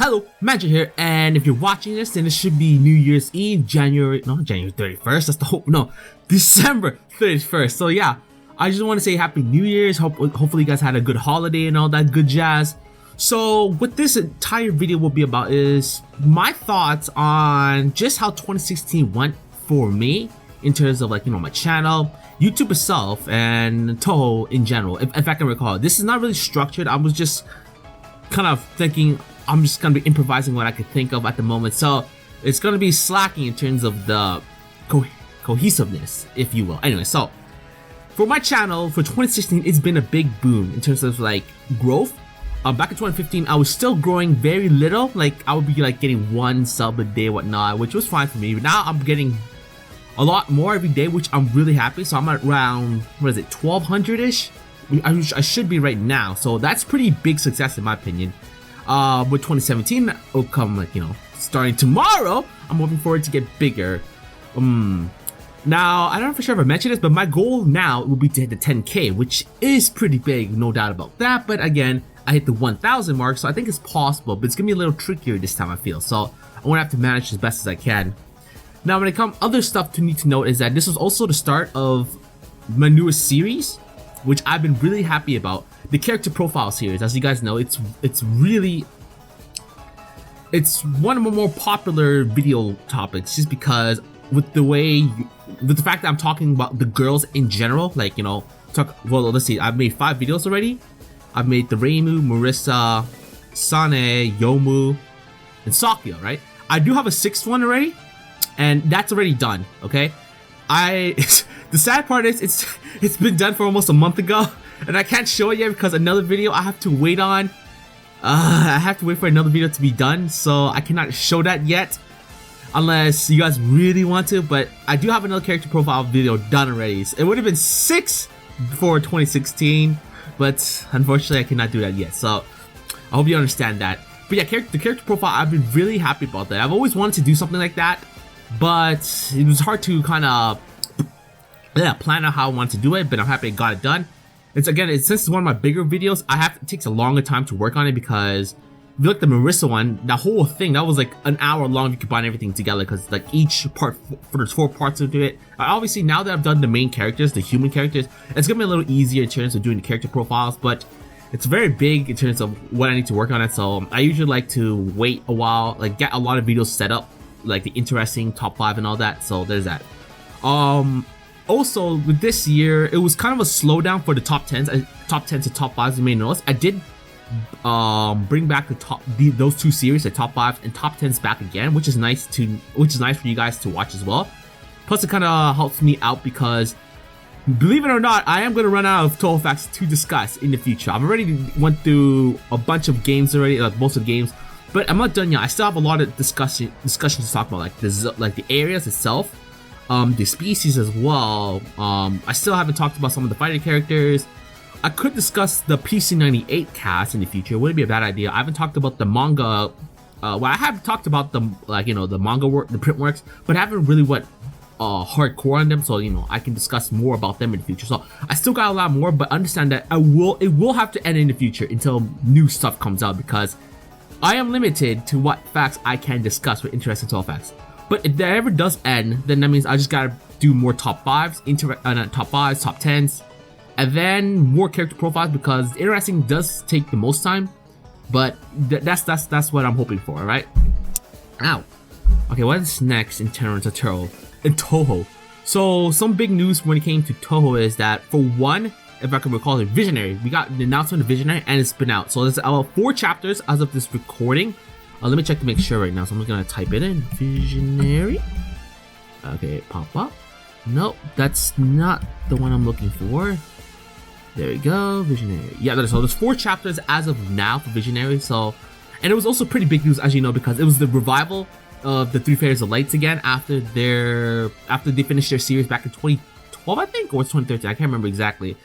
Hello, Magi here, and if you're watching this, then it should be New Year's Eve, January 31st, that's the hope, no, December 31st. So yeah, I just want to say Happy New Year's. Hopefully you guys had a good holiday and all that good jazz. So what this entire video will be about is my thoughts on just how 2016 went for me in terms of, like, you know, my channel, YouTube itself, and Touhou in general. If I can recall, this is not really structured. I was just kind of thinking, I'm just gonna be improvising what I could think of at the moment, so it's gonna be slacking in terms of the cohesiveness, if you will. Anyway, so for my channel for 2016, it's been a big boom in terms of like growth. Back in 2015, I was still growing very little. Like I would be like getting 1 sub a day, whatnot, which was fine for me. But now I'm getting a lot more every day, which I'm really happy. So I'm at around, what is it, 1200-ish? I should be right now. So that's pretty big success in my opinion. With 2017 will come, like, you know, starting tomorrow. I'm hoping for it to get bigger. Now I don't know for sure if I mentioned this, but my goal now will be to hit the 10k, which is pretty big, no doubt about that. But again, I hit the 1000 mark, so I think it's possible, but it's gonna be a little trickier this time, I feel. So I'm gonna have to manage as best as I can. Now when it comes other stuff to need to note is that this was also the start of my newest series, which I've been really happy about. The character profile series, as you guys know, it's one of my more popular video topics, just because with the fact that I'm talking about the girls in general, like, you know, well, let's see, I've made 5 videos already. I've made the Reimu, Marissa, Sane, Yomu, and Sakya, right? I do have a 6th one already, and that's already done, okay? The sad part is it's been done for almost a month ago, and I can't show it yet because another video I have to wait on. I have to wait for another video to be done, so I cannot show that yet unless you guys really want to. But I do have another character profile video done already. So it would have been 6 for 2016, but unfortunately I cannot do that yet. So I hope you understand that. But yeah, the character profile, I've been really happy about that. I've always wanted to do something like that, but it was hard to kind of plan out how I wanted to do it, but I'm happy I got it done. Since it's one of my bigger videos, it takes a longer time to work on it, because if you look at the Marissa one, that whole thing, that was like an hour long if you combine everything together, because like each part, there's 4 parts into it. Obviously now that I've done the main characters, the human characters, it's gonna be a little easier in terms of doing the character profiles, but it's very big in terms of what I need to work on it. So I usually like to wait a while, like get a lot of videos set up, like the interesting top 5 and all that. So there's that. Also, with this year, it was kind of a slowdown for the top 10s to top 5s. You may notice I did bring back those 2 series, the top 5s and top 10s, back again, which is nice for you guys to watch as well. Plus, it kind of helps me out because, believe it or not, I am going to run out of Touhou facts to discuss in the future. I've already went through a bunch of games already, like most of the games, but I'm not done yet. I still have a lot of discussions to talk about, like the areas itself. The species as well. I still haven't talked about some of the fighter characters. I could discuss the PC98 cast in the future. It wouldn't be a bad idea. I haven't talked about the manga. Well, I have talked about the, like, you know, the manga work, the print works, but I haven't really went hardcore on them. So, you know, I can discuss more about them in the future. So I still got a lot more, but understand that it will have to end in the future until new stuff comes out, because I am limited to what facts I can discuss with interesting Touhou facts. But if that ever does end, then that means I just gotta do more top 5s, top 5s, top 10s, and then more character profiles, because interesting does take the most time. But that's what I'm hoping for, right? Ow. Okay, what is next in terms of Touhou? So some big news when it came to Touhou is that, for one, if I can recall it, Visionary. We got the announcement of Visionary, and it's been out. So there's 4 chapters as of this recording. Let me check to make sure right now. So I'm just gonna type it in. Visionary. Okay, pop up. Nope, that's not the one I'm looking for. There we go, Visionary. Yeah, so there's 4 chapters as of now for Visionary. So, and it was also pretty big news, as you know, because it was the revival of the 3 Fairies of Lights again after they finished their series back in 2012, I think, or 2013. I can't remember exactly.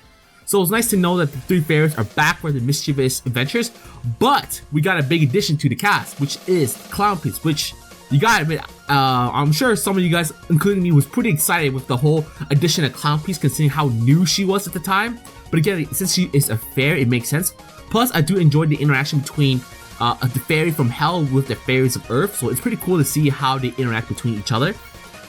So it was nice to know that the 3 fairies are back for the mischievous adventures, but we got a big addition to the cast, which is Clown Priest, which, you gotta admit, I'm sure some of you guys, including me, was pretty excited with the whole addition of Clown Priest, considering how new she was at the time. But again, since she is a fair, it makes sense. Plus, I do enjoy the interaction between the fairy from hell with the fairies of earth, so it's pretty cool to see how they interact between each other.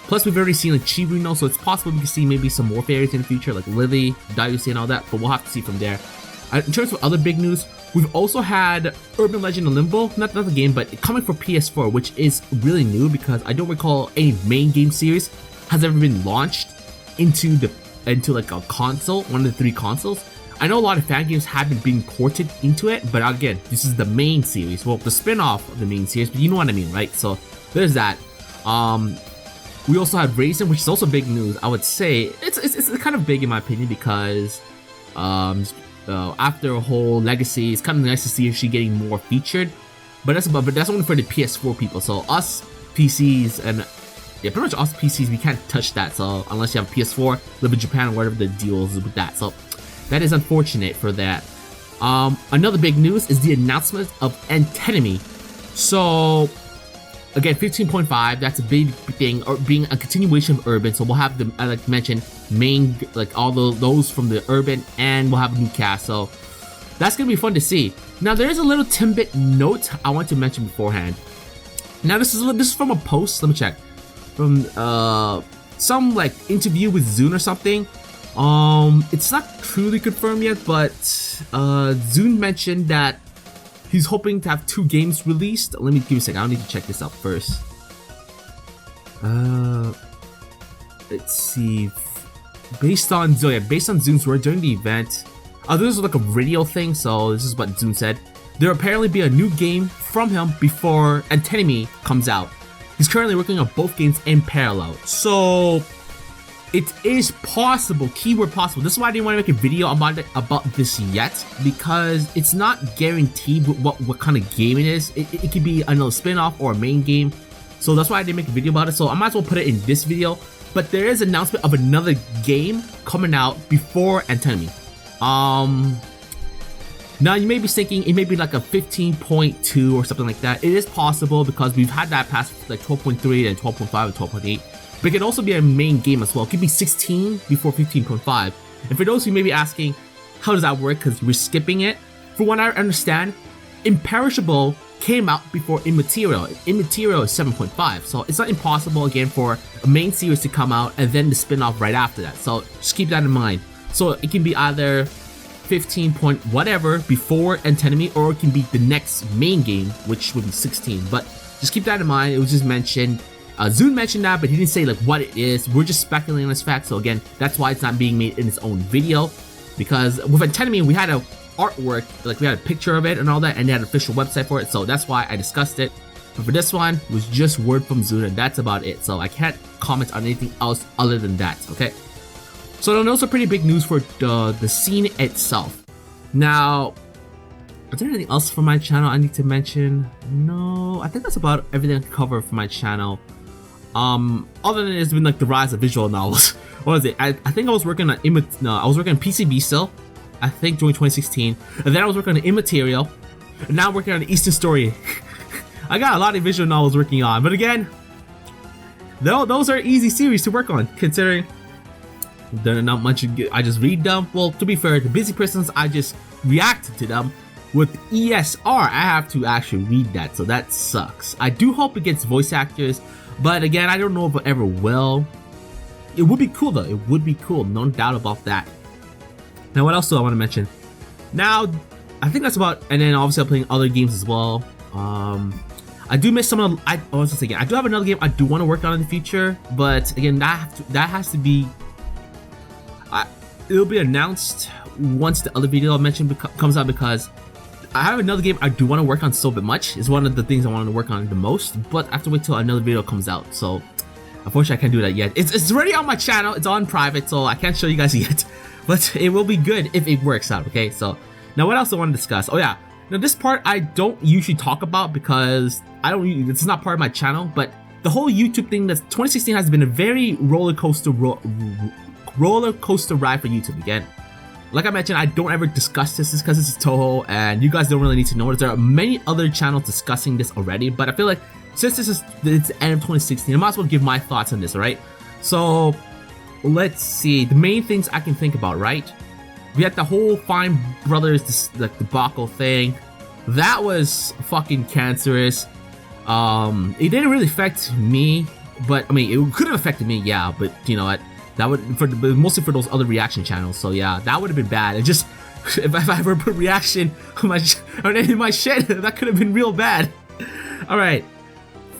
Plus, we've already seen like Chibuno, so it's possible we can see maybe some more fairies in the future, like Lily, Dayusi, and all that, but we'll have to see from there. In terms of other big news, we've also had Urban Legend of Limbo, not the game, but coming for PS4, which is really new because I don't recall any main game series has ever been launched into like a console, one of the 3 consoles. I know a lot of fan games have been being ported into it, but again, this is the main series. Well, the spin-off of the main series, but you know what I mean, right? So there's that. We also have Raisin, which is also big news. I would say it's kind of big in my opinion because after a whole legacy, it's kind of nice to see she getting more featured. But that's only for the PS4 people. So us PCs and yeah, pretty much us PCs, we can't touch that. So unless you have a PS4, live in Japan or whatever the deal is with that. So that is unfortunate for that. Another big news is the announcement of Antinomy. So again, 15.5, that's a big thing, or being a continuation of Urban. So we'll have the, I like mentioned, main, like all those from the Urban, and we'll have a new cast. So that's gonna be fun to see. Now there is a little Timbit note I want to mention beforehand. Now this is from a post. Let me check. From some like interview with Zune or something. It's not truly confirmed yet, but Zune mentioned that he's hoping to have 2 games released. Let me give you a second. I need to check this out first. Let's see. Based on Zune's word during the event, this was like a radio thing, so this is what Zune said. There'll apparently be a new game from him before Antinomy comes out. He's currently working on both games in parallel. So it is possible, keyword possible. This is why I didn't want to make a video about this yet, because it's not guaranteed what kind of game it is. It could be another spin-off or a main game. So that's why I didn't make a video about it. So I might as well put it in this video. But there is an announcement of another game coming out before Antinomy. Now you may be thinking it may be like a 15.2 or something like that. It is possible because we've had that past like 12.3 and 12.5 and 12.8. But it can also be a main game as well. It could be 16 before 15.5. And for those who may be asking, how does that work? Because we're skipping it. For what I understand, Imperishable came out before Immaterial. Immaterial is 7.5. So it's not impossible again for a main series to come out and then the spin-off right after that. So just keep that in mind. So it can be either 15 point whatever before Antinomy, or it can be the next main game, which would be 16. But just keep that in mind. It was just mentioned. Zune mentioned that, but he didn't say like what it is. We're just speculating on this fact. So again, that's why it's not being made in its own video. Because with Antinomy, we had a artwork, like we had a picture of it and all that, and they had an official website for it. So that's why I discussed it. But for this one, it was just word from Zune, and that's about it. So I can't comment on anything else other than that. Okay. So those are pretty big news for the scene itself. Now, is there anything else for my channel I need to mention? No, I think that's about everything I can cover for my channel. Other than it's been like the rise of visual novels. What was it? I think I was working on I was working on PCB still, I think during 2016, and then I was working on Immaterial, and now I'm working on Eastern Story. I got a lot of visual novels working on, but again, those are easy series to work on considering they're not much. I just read them. Well, to be fair, the busy persons, I just react to them. With ESR, I have to actually read that, so that sucks. I do hope it gets voice actors, but again, I don't know if it ever will. It would be cool though. It would be cool, no doubt about that. Now, what else do I want to mention? Now, I think that's about. And then obviously I'm playing other games as well. I do miss some of. I was thinking I do have another game I do want to work on in the future, but again, that has to be. It'll be announced once the other video I mentioned comes out, because I have another game I do want to work on so much. It's one of the things I want to work on the most, but I have to wait till another video comes out. So unfortunately I can't do that yet. It's already on my channel. It's on private, so I can't show you guys yet. But it will be good if it works out. Okay, so now what else do I want to discuss? Oh yeah, now this part I don't usually talk about because it's not part of my channel. But the whole YouTube thing, that 2016 has been a very roller coaster ride for YouTube again. Like I mentioned, I don't ever discuss this because this is Touhou and you guys don't really need to know it. There are many other channels discussing this already, but I feel like since it's the end of 2016, I might as well give my thoughts on this, alright? So let's see, the main things I can think about, right? We had the whole Fine Brothers, like debacle thing. That was fucking cancerous. It didn't really affect me, but I mean, it could have affected me, yeah. But you know what? That would mostly for those other reaction channels. So yeah, that would have been bad. It just if I ever put reaction on my shit, that could have been real bad. All right,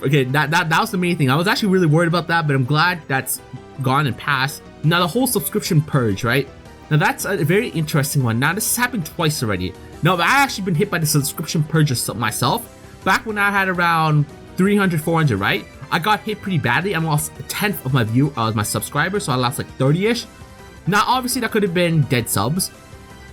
okay, that was the main thing. I was actually really worried about that, but I'm glad that's gone and passed. Now the whole subscription purge, right? Now that's a very interesting one. Now this has happened twice already. Now I've actually been hit by the subscription purge myself. Back when I had around 300, 400, right? I got hit pretty badly. I lost a tenth of my subscribers, so I lost like 30-ish. Now obviously that could have been dead subs,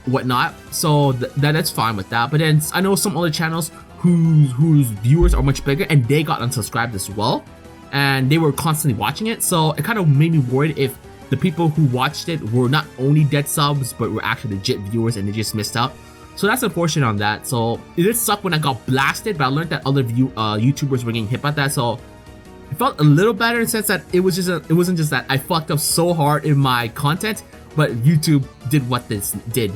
whatnot. So that's fine with that. But then I know some other channels whose viewers are much bigger, and they got unsubscribed as well, and they were constantly watching it. So it kind of made me worried if the people who watched it were not only dead subs, but were actually legit viewers and they just missed out. So that's unfortunate on that. So it did suck when I got blasted, but I learned that other YouTubers were getting hit by that. So it felt a little better in the sense that it wasn't just that I fucked up so hard in my content, but YouTube did what this did.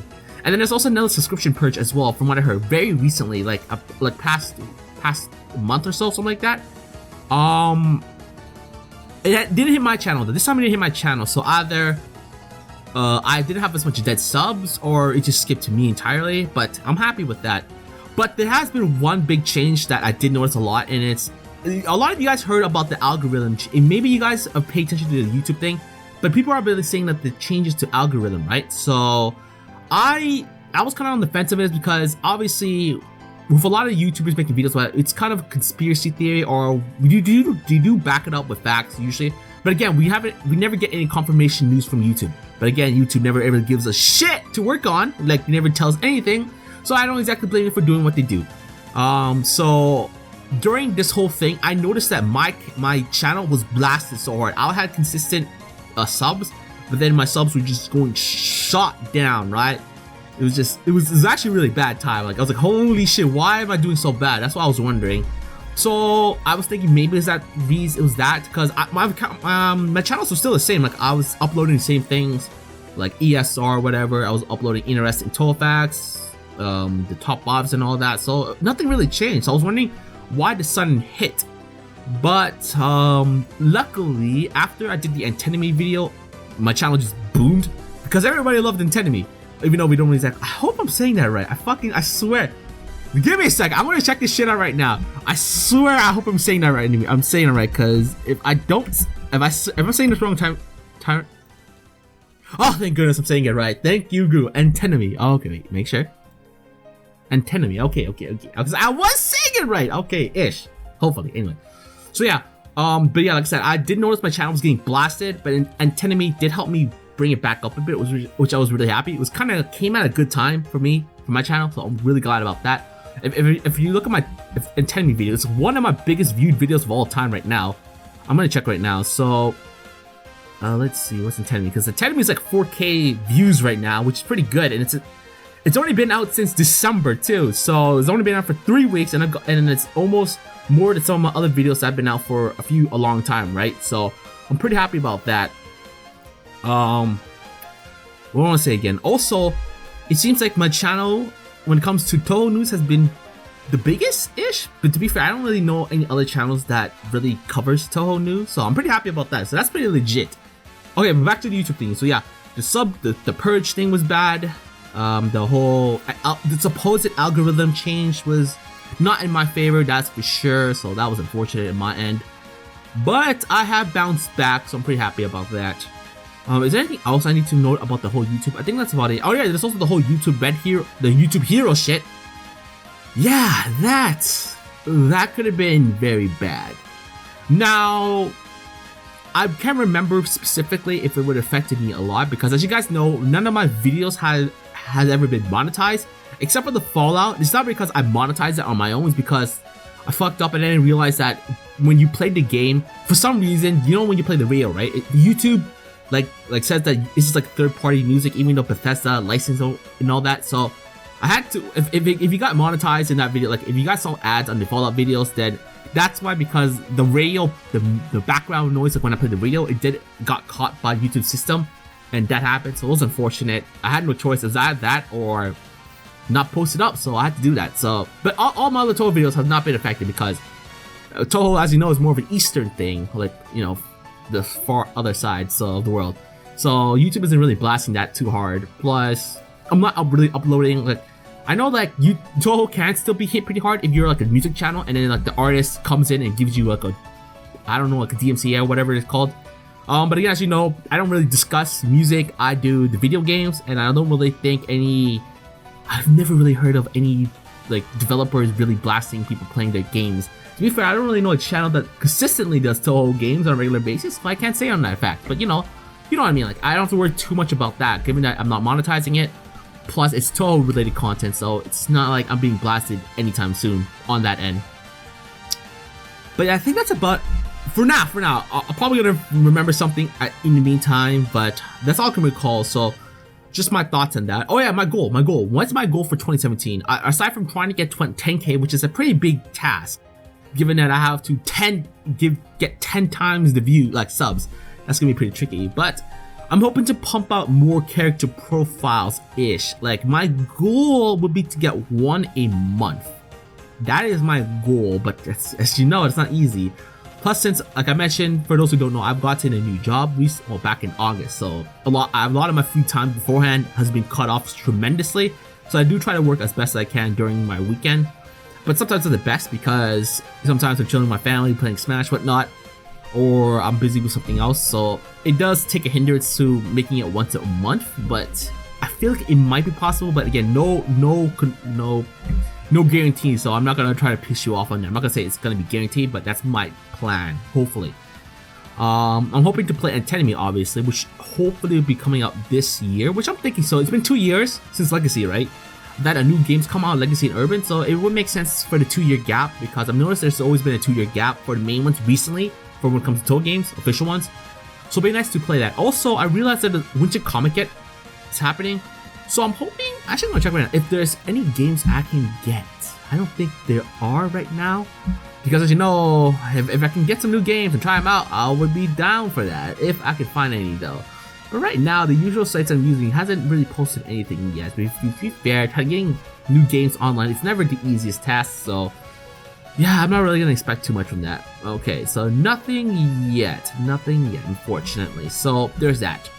And then there's also another subscription purge as well, from what I heard very recently, like past month or so, something like that. It didn't hit my channel though. This time it didn't hit my channel, so either I didn't have as much dead subs, or it just skipped to me entirely. But I'm happy with that. But there has been one big change that I did notice a lot, and it's a lot of you guys heard about the algorithm. And maybe you guys have paid attention to the YouTube thing, but people are really saying that the changes to algorithm, right? So I was kind of on the fence of it because obviously with a lot of YouTubers making videos about it, it's kind of a conspiracy theory, or you do back it up with facts usually. But again, we never get any confirmation news from YouTube. But again, YouTube never ever gives us shit to work on, like never tells anything. So I don't exactly blame them for doing what they do. So during this whole thing, I noticed that my channel was blasted so hard. I had consistent subs, but then my subs were just going shot down, right? It was actually a really bad time. Like I was like, holy shit, why am I doing so bad? That's what I was wondering. So I was thinking maybe it was that because my channels were still the same. Like I was uploading the same things, like ESR, whatever. I was uploading interesting Touhou facts, the top bobs and all that. So nothing really changed. So I was wondering why the sudden hit. But luckily, after I did the Antinomy video, my channel just boomed because everybody loved Antinomy. Even though we don't really say, I hope I'm saying that right. I swear. Give me a second. I'm gonna check this shit out right now. I swear I hope I'm saying that right. I'm saying it right, because if I'm saying this wrong time. Oh, thank goodness I'm saying it right. Thank you, Guru. Antinomy. Oh, okay, wait, make sure. Antinomy. Okay. Because I was saying it right. Okay, ish. Hopefully. Anyway. So yeah. But yeah, like I said, I did notice my channel was getting blasted, but Antinomy did help me bring it back up a bit, which I was really happy. It was kind of came at a good time for me, for my channel, so I'm really glad about that. If you look at my Antinomy video, it's one of my biggest viewed videos of all time right now. I'm gonna check right now. So let's see what's Antinomy, because Antinomy is like 4K views right now, which is pretty good, and it's only been out since December too. So it's only been out for 3 weeks, and it's almost more than some of my other videos that have been out for a long time, right? So I'm pretty happy about that. What do I want to say again? Also, it seems like my channel, when it comes to Touhou news, has been the biggest-ish. But to be fair, I don't really know any other channels that really covers Touhou news, so I'm pretty happy about that. So that's pretty legit. Okay, but back to the YouTube thing. So yeah, the purge thing was bad. The supposed algorithm change was not in my favor, that's for sure. So that was unfortunate in my end. But I have bounced back, so I'm pretty happy about that. Is there anything else I need to note about the whole YouTube? I think that's about it. Oh yeah, there's also the whole YouTube YouTube hero shit. Yeah, that could have been very bad. Now, I can't remember specifically if it would have affected me a lot, because as you guys know, none of my videos has ever been monetized, except for the Fallout. It's not because I monetized it on my own, it's because I fucked up and I didn't realize that when you play the game, for some reason, you know when you play the radio, right? YouTube like says that this is like third-party music, even though Bethesda licensed and all that. So I had to, if you got monetized in that video, like if you guys saw ads on the Fallout videos, then that's why, because the radio, the background noise, like when I played the radio, it got caught by YouTube system, and that happened. So it was unfortunate. I had no choice. It was either that or not posted up, so I had to do that. So, but all my other Touhou videos have not been affected because Touhou, as you know, is more of an Eastern thing, like, you know, the far other side of the world. So YouTube isn't really blasting that too hard. Plus, I'm not really uploading, like, I know like Touhou can still be hit pretty hard if you're like a music channel and then like the artist comes in and gives you like a, I don't know, like a DMCA or whatever it's called. But again, as you know, I don't really discuss music. I do the video games, and I don't really think I've never really heard of any like developers really blasting people playing their games. To be fair, I don't really know a channel that consistently does Touhou games on a regular basis, so I can't say on that fact. But you know what I mean. Like, I don't have to worry too much about that, given that I'm not monetizing it. Plus, it's Touhou related content, so it's not like I'm being blasted anytime soon on that end. But yeah, I think that's about for now. I'm probably gonna remember something in the meantime, but that's all I can recall. So, just my thoughts on that. Oh yeah, my goal. What's my goal for 2017? Aside from trying to get 10K, which is a pretty big task, given that I have to get 10 times the view, like subs. That's gonna be pretty tricky, but I'm hoping to pump out more character profiles-ish. Like, my goal would be to get 1 a month. That is my goal, but as you know, it's not easy. Plus, since, like I mentioned, for those who don't know, I've gotten a new job back in August, so a lot of my free time beforehand has been cut off tremendously. So I do try to work as best as I can during my weekend, but sometimes it's the best because sometimes I'm chilling with my family, playing Smash, whatnot, or I'm busy with something else. So it does take a hindrance to making it once a month, but I feel like it might be possible. But again, no guarantee. So I'm not gonna try to piss you off on that. I'm not gonna say it's gonna be guaranteed, but that's my plan. Hopefully, I'm hoping to play Antennemy, obviously, which hopefully will be coming out this year. Which I'm thinking. So it's been 2 years since Legacy, right? That a new game's come out, Legacy and Urban. So it would make sense for the 2-year gap, because I've noticed there's always been a 2-year gap for the main ones recently, for when it comes to Touhou games, official ones. So it'll be nice to play that. Also, I realized that the Winter Comic Get is happening. So I'm hoping, actually I'm gonna check right now, if there's any games I can get. I don't think there are right now. Because as you know, if I can get some new games and try them out, I would be down for that. If I could find any though. But right now, the usual sites I'm using hasn't really posted anything yet. But if you be fair, getting new games online, it's never the easiest task. So yeah, I'm not really gonna expect too much from that. Okay, so nothing yet, unfortunately. So there's that.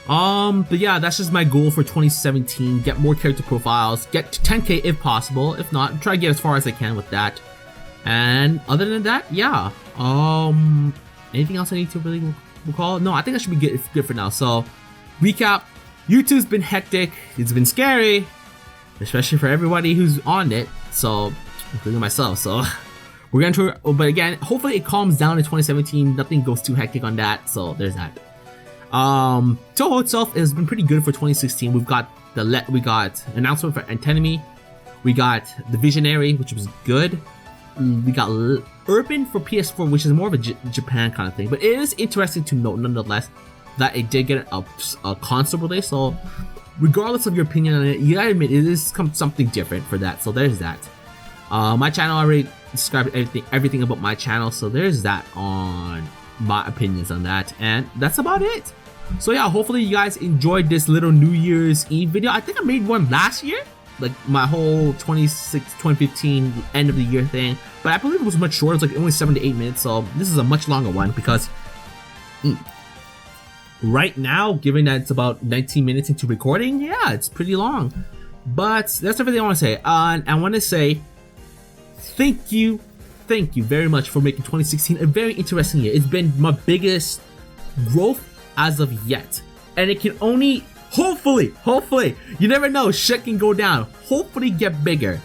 But yeah, that's just my goal for 2017. Get more character profiles, get to 10K if possible. If not, try to get as far as I can with that. And other than that, yeah. Anything else I need to really recall? No, I think that should be good for now. So, recap: YouTube's been hectic. It's been scary, especially for everybody who's on it. So, including myself. So, we're gonna try. But again, hopefully it calms down in 2017. Nothing goes too hectic on that. So there's that. Touhou itself has been pretty good for 2016. We got announcement for Antennemy. We got the Visionary, which was good. We got Urban for PS4, which is more of a Japan kind of thing. But it is interesting to note, nonetheless, that it did get a console release. So, regardless of your opinion on it, you gotta admit it is something different for that. So there's that. My channel, I already described everything about my channel. So there's that on my opinions on that, and that's about it. So yeah, hopefully you guys enjoyed this little New Year's Eve video. I think I made one last year, like my whole 2015 end of the year thing, but I believe it was much shorter. It's like only 7 to 8 minutes, so this is a much longer one because right now, given that it's about 19 minutes into recording, yeah, it's pretty long. But that's everything I want to say. I want to say thank you very much for making 2016 a very interesting year. It's been my biggest growth as of yet, and it can only hopefully, you never know, shit can go down, hopefully get bigger.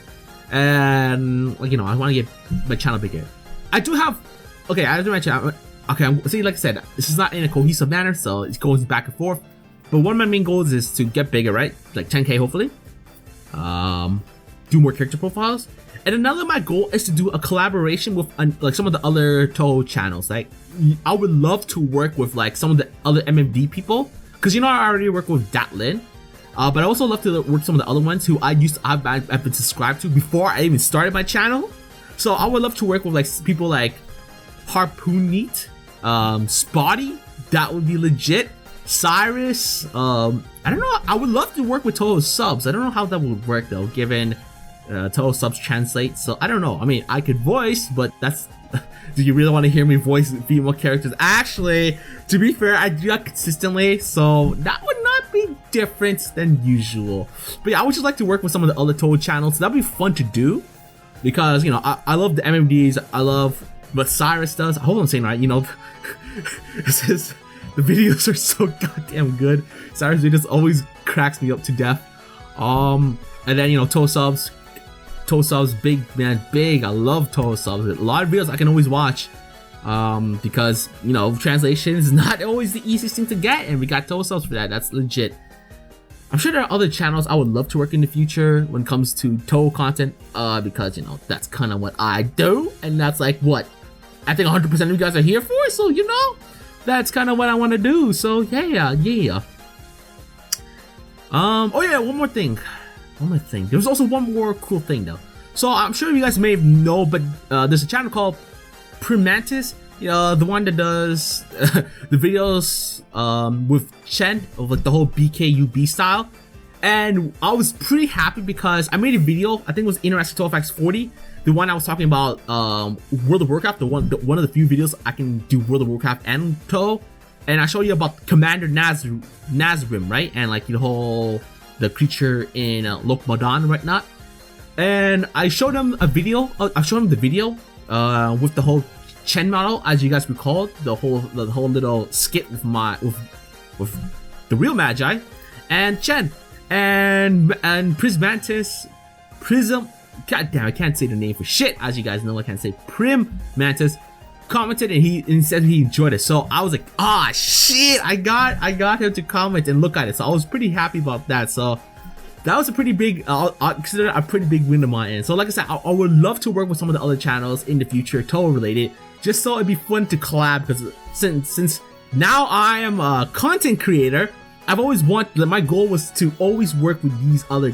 And like, you know, I want to get my channel bigger. I do my channel. Okay, see, like I said, this is not in a cohesive manner, so it goes back and forth. But one of my main goals is to get bigger, right? Like 10K hopefully. Do more character profiles. And another my goal is to do a collaboration with like some of the other Touhou channels. Like, I would love to work with like some of the other MMD people, because you know I already work with Datlin, but I also love to work with some of the other ones who I've been subscribed to before I even started my channel. So I would love to work with like people like Harpoon Neat, Spotty. That would be legit. Cyrus, I don't know. I would love to work with Touhou subs. I don't know how that would work though, given Touhou subs translate. So I don't know. I mean, I could voice, but that's. Do you really want to hear me voice female characters? Actually, to be fair, I do that consistently, so that would not be different than usual. But yeah, I would just like to work with some of the other Touhou channels. So that'd be fun to do, because you know I love the MMDs. I love what Cyrus does. I hope I'm saying right. You know, it says the videos are so goddamn good. Cyrus videos always cracks me up to death. And then you know Touhou subs, big man, big. I love Touhou subs. A lot of videos I can always watch, because you know translation is not always the easiest thing to get, and we got Touhou subs for that. That's legit. I'm sure there are other channels I would love to work in the future when it comes to Touhou content, because you know that's kind of what I do, and that's like what I think 100% of you guys are here for. So you know, that's kind of what I want to do. So yeah. Oh yeah, one more thing. There's also one more cool thing though. So I'm sure you guys may know, but there's a channel called Prim Mantis, the one that does the videos with Chen of like the whole BKUB style. And I was pretty happy because I made a video. I think it was Interactive Touhou Facts 40, the one I was talking about World of Warcraft, one of the few videos I can do World of Warcraft and Touhou. And I showed you about Commander Nazrim, right? And like the creature in Lokmadan and whatnot. And I showed him a video. I showed him the video with the whole Chen model, as you guys recall, the whole little skit with the real Magi and Chen and Prism. God damn, I can't say the name for shit. As you guys know, I can't say Prim Mantis. Commented and he said he enjoyed it, so I was like, ah shit, I got him to comment and look at it, so I was pretty happy about that. So that was a pretty big, I'll consider it a pretty big win on my end. So like I said, I would love to work with some of the other channels in the future, Touhou related, just so it'd be fun to collab, because since now I am a content creator, I've always wanted, my goal was to always work with these other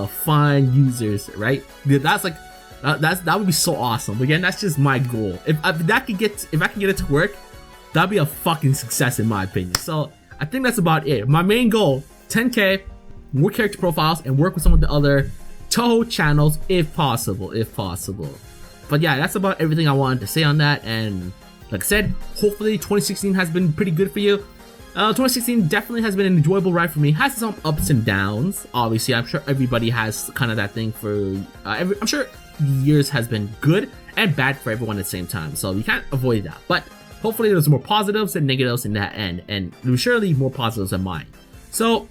fun users, right? That's like that would be so awesome. Again, that's just my goal. If I can get it to work, that'd be a fucking success in my opinion. So I think that's about it. My main goal: 10K, more character profiles, and work with some of the other Touhou channels if possible. But yeah, that's about everything I wanted to say on that. And like I said, hopefully 2016 has been pretty good for you. 2016 definitely has been an enjoyable ride for me. Has some ups and downs. Obviously, I'm sure everybody has kind of that thing for. I'm sure years has been good and bad for everyone at the same time, so you can't avoid that. But hopefully there's more positives and negatives in that end, and there's surely more positives than mine. So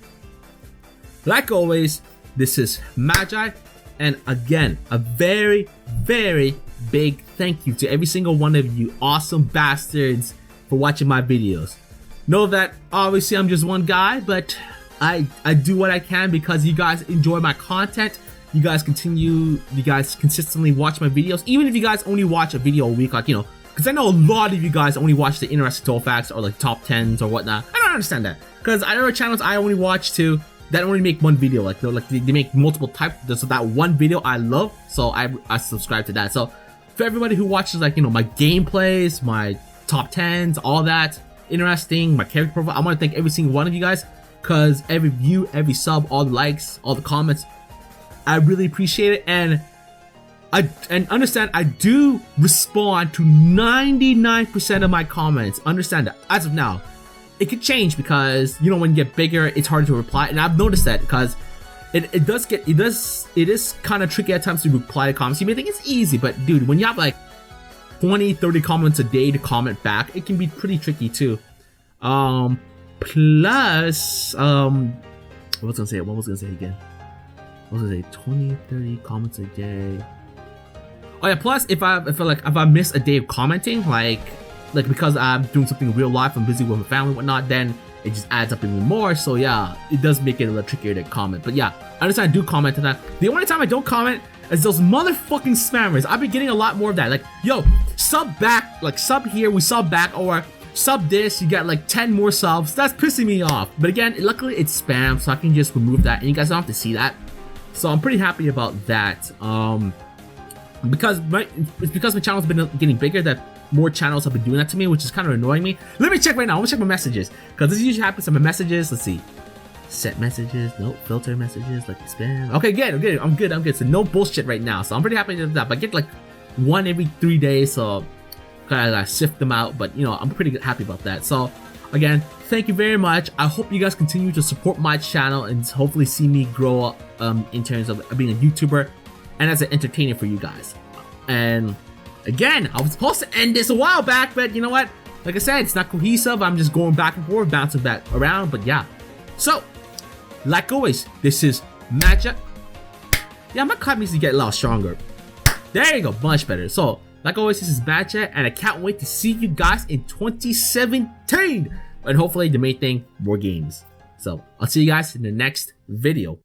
like always, this is Magi, and again, a very big thank you to every single one of you awesome bastards for watching my videos. Know that obviously I'm just one guy, but I do what I can because you guys enjoy my content. You guys consistently watch my videos, even if you guys only watch a video a week, like, you know, because I know a lot of you guys only watch the Interesting Touhou Facts or like top 10s or whatnot. I don't understand that, because there are channels I only watch too that only make one video, like they make multiple types. So that one video I love, so I subscribe to that. So for everybody who watches, like, you know, my gameplays, my top 10s, all that interesting, my character profile, I want to thank every single one of you guys, because every view, every sub, all the likes, all the comments, I really appreciate it. And understand, I do respond to 99% of my comments. Understand that as of now, it could change, because you know, when you get bigger, it's harder to reply, and I've noticed that, because it is kind of tricky at times to reply to comments. You may think it's easy, but dude, when you have like 20-30 comments a day to comment back, it can be pretty tricky too. Plus, what was I gonna say again? What was it? 20-30 comments a day. Oh yeah, plus if I miss a day of commenting, like because I'm doing something in real life, I'm busy with my family and whatnot, then it just adds up even more. So yeah, it does make it a little trickier to comment. But yeah, I understand I do comment to that. The only time I don't comment is those motherfucking spammers. I've been getting a lot more of that. Like, yo, sub back, like sub here, we sub back, or sub this, you get like 10 more subs. That's pissing me off. But again, luckily it's spam, so I can just remove that and you guys don't have to see that. So I'm pretty happy about that. because it's because my channel's been getting bigger that more channels have been doing that to me, which is kind of annoying me. Let me check right now. I'm gonna check my messages because this usually happens on my messages. Let's see. Set messages, nope, filter messages, like spam. Okay, good, I'm good. So no bullshit right now. So I'm pretty happy with that. But I get like one every 3 days, so kind of sift them out. But you know, I'm pretty happy about that. So again, thank you very much. I hope you guys continue to support my channel and hopefully see me grow up in terms of being a YouTuber and as an entertainer for you guys. And again, I was supposed to end this a while back, but you know what? Like I said, it's not cohesive. I'm just going back and forth, bouncing back around. But yeah, so. Like always, this is Magi. Yeah, my clap needs to get a lot stronger. There you go, much better. So, like always, this is Magi, and I can't wait to see you guys in 2017. And hopefully, the main thing, more games. So, I'll see you guys in the next video.